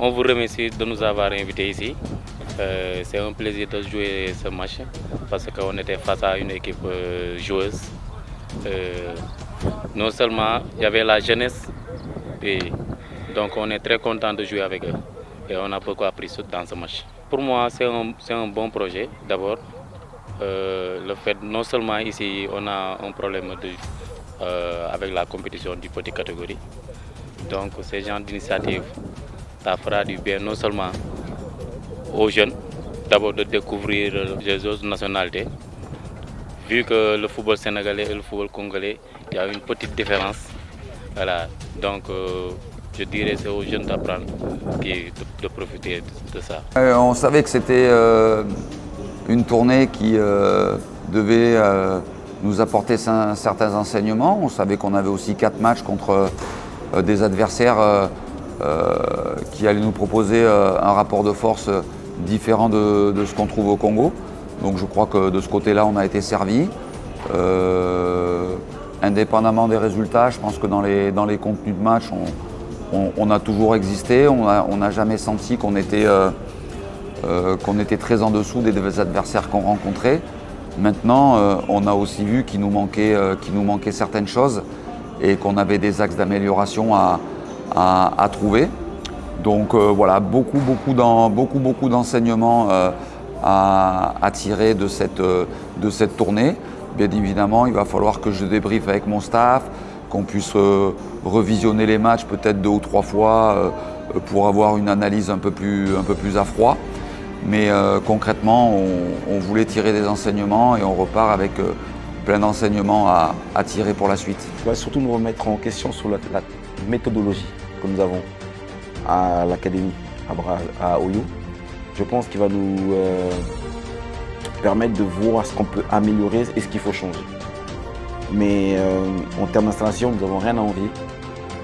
On vous remercie de nous avoir invités ici. C'est un plaisir de jouer ce match parce qu'on était face à une équipe joueuse. Non seulement il y avait la jeunesse, et donc on est très content de jouer avec eux et on a beaucoup appris dans ce match. Pour moi, c'est un bon projet d'abord. Le fait non seulement ici on a un problème avec la compétition du petit catégorie, donc ces genre d'initiative, ça fera du bien non seulement aux jeunes, d'abord de découvrir les autres nationalités. Vu que le football sénégalais et le football congolais, il y a une petite différence. Voilà. Donc je dirais que c'est aux jeunes d'apprendre de profiter de ça. On savait que c'était une tournée qui devait nous apporter certains enseignements. On savait qu'on avait aussi 4 matchs contre des adversaires qui allaient nous proposer un rapport de force différent de ce qu'on trouve au Congo. Donc je crois que de ce côté-là, on a été servi. Indépendamment des résultats, je pense que dans les contenus de match, on a toujours existé. On n'a jamais senti qu'on était très en dessous des adversaires qu'on rencontrait. Maintenant, on a aussi vu qu'il nous manquait certaines choses et qu'on avait des axes d'amélioration à trouver. Donc voilà, beaucoup d'enseignements à tirer de cette tournée. Bien évidemment, il va falloir que je débriefe avec mon staff, qu'on puisse revisionner les matchs peut-être 2 ou 3 fois pour avoir une analyse un peu plus à froid. Mais concrètement, on voulait tirer des enseignements et on repart avec plein d'enseignements à tirer pour la suite. On va surtout nous remettre en question sur la méthodologie que nous avons à l'académie, à Oyo. Je pense qu'il va nous permettre de voir ce qu'on peut améliorer et ce qu'il faut changer. Mais en termes d'installation, nous n'avons rien à envier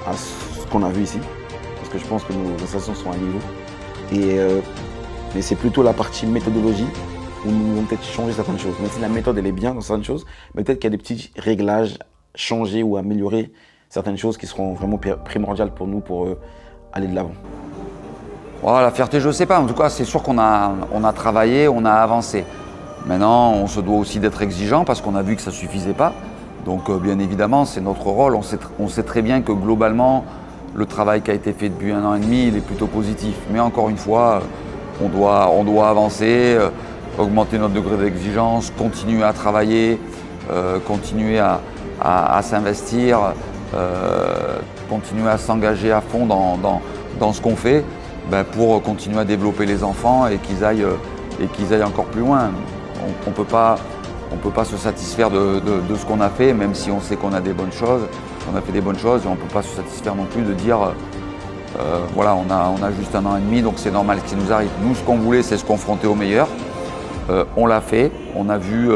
à ce qu'on a vu ici, parce que je pense que nos installations sont à niveau. Mais c'est plutôt la partie méthodologie où nous devons peut-être changer certaines choses. Même si la méthode elle est bien dans certaines choses, mais peut-être qu'il y a des petits réglages, changer ou améliorer certaines choses qui seront vraiment primordiales pour nous pour aller de l'avant. Voilà, la fierté, je ne sais pas. En tout cas, c'est sûr qu'on a travaillé, on a avancé. Maintenant, on se doit aussi d'être exigeant parce qu'on a vu que ça ne suffisait pas. Donc, bien évidemment, c'est notre rôle. On sait très bien que globalement, le travail qui a été fait depuis 1 an et demi, il est plutôt positif. Mais encore une fois, on doit avancer, augmenter notre degré d'exigence, continuer à travailler, continuer à s'investir, continuer à s'engager à fond dans ce qu'on fait pour continuer à développer les enfants et qu'ils aillent encore plus loin. On peut pas se satisfaire de ce qu'on a fait, même si on sait qu'on a des bonnes choses, on a fait des bonnes choses, et on ne peut pas se satisfaire non plus de dire voilà, on a juste 1 an et demi, donc c'est normal ce qui nous arrive. Nous, ce qu'on voulait, c'est se confronter au meilleur. On l'a fait, on a vu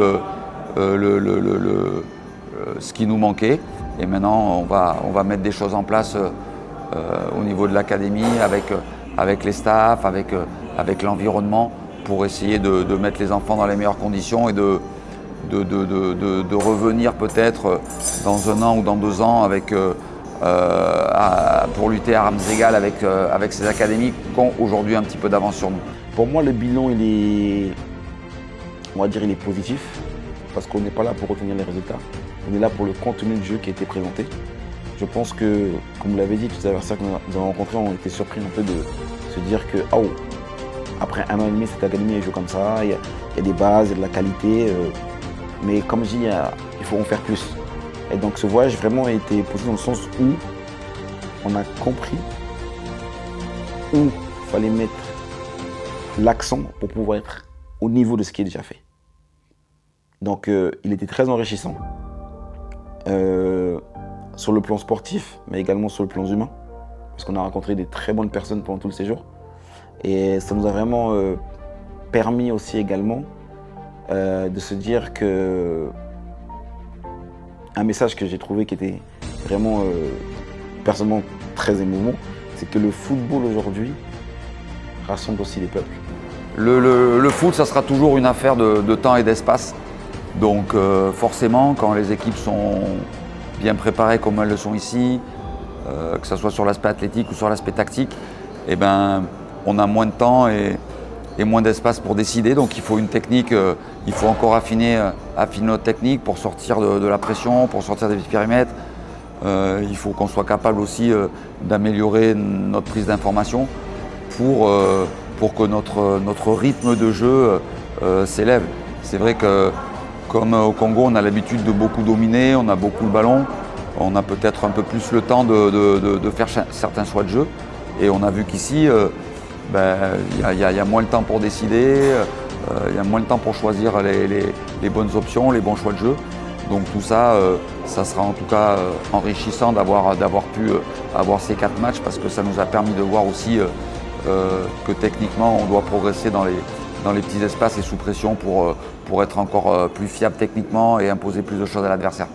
ce qui nous manquait, et maintenant on va mettre des choses en place au niveau de l'académie, avec les staffs, avec l'environnement, pour essayer de mettre les enfants dans les meilleures conditions et de revenir peut-être dans 1 an ou dans 2 ans pour lutter à armes égales avec ces académies qui ont aujourd'hui un petit peu d'avance sur nous. Pour moi, le bilan, il est positif, parce qu'on n'est pas là pour retenir les résultats. On est là pour le contenu de jeu qui a été présenté. Je pense que, comme vous l'avez dit, tous les adversaires que nous avons rencontrés ont été surpris un peu de se dire que, après 1 an et demi, cette académie elle joue comme ça, il y a des bases, il y a de la qualité. Mais comme je dis, il faut en faire plus. Et donc ce voyage vraiment a été positif dans le sens où on a compris où il fallait mettre l'accent pour pouvoir être au niveau de ce qui est déjà fait. Donc il était très enrichissant sur le plan sportif, mais également sur le plan humain, parce qu'on a rencontré des très bonnes personnes pendant tout le séjour. Et ça nous a vraiment permis aussi également de se dire que un message que j'ai trouvé qui était vraiment personnellement très émouvant, c'est que le football aujourd'hui rassemble aussi les peuples. Le foot, ça sera toujours une affaire de temps et d'espace. Donc forcément, quand les équipes sont bien préparées comme elles le sont ici, que ce soit sur l'aspect athlétique ou sur l'aspect tactique, eh ben, on a moins de temps et moins d'espace pour décider. Donc il faut une technique, il faut encore affiner notre technique pour sortir de la pression, pour sortir des petits périmètres. Il faut qu'on soit capable aussi d'améliorer notre prise d'information pour que notre rythme de jeu s'élève. C'est vrai que comme au Congo, on a l'habitude de beaucoup dominer, on a beaucoup le ballon, on a peut-être un peu plus le temps de faire certains choix de jeu. Et on a vu qu'ici, il y a moins le temps pour décider, il y a moins le temps pour choisir les bonnes options, les bons choix de jeu. Donc tout ça, ça sera en tout cas enrichissant d'avoir pu avoir ces 4 matchs parce que ça nous a permis de voir aussi que techniquement on doit progresser dans les petits espaces et sous pression pour être encore plus fiable techniquement et imposer plus de choses à l'adversaire.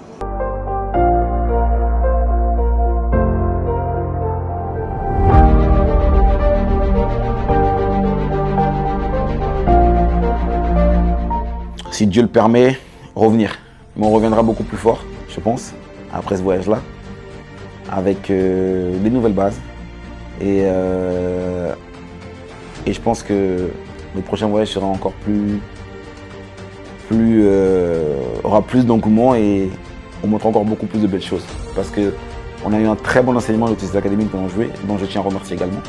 Si Dieu le permet, revenir. Mais on reviendra beaucoup plus fort, je pense, après ce voyage-là, avec des nouvelles bases. Et je pense que le prochain voyage sera encore aura plus d'engouement et on montrera encore beaucoup plus de belles choses. Parce qu'on a eu un très bon enseignement de toutes ces académies qu'on a joué, dont je tiens à remercier également.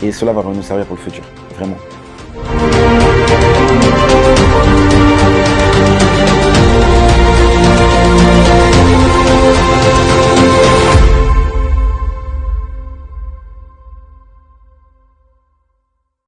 Et cela va nous servir pour le futur, vraiment.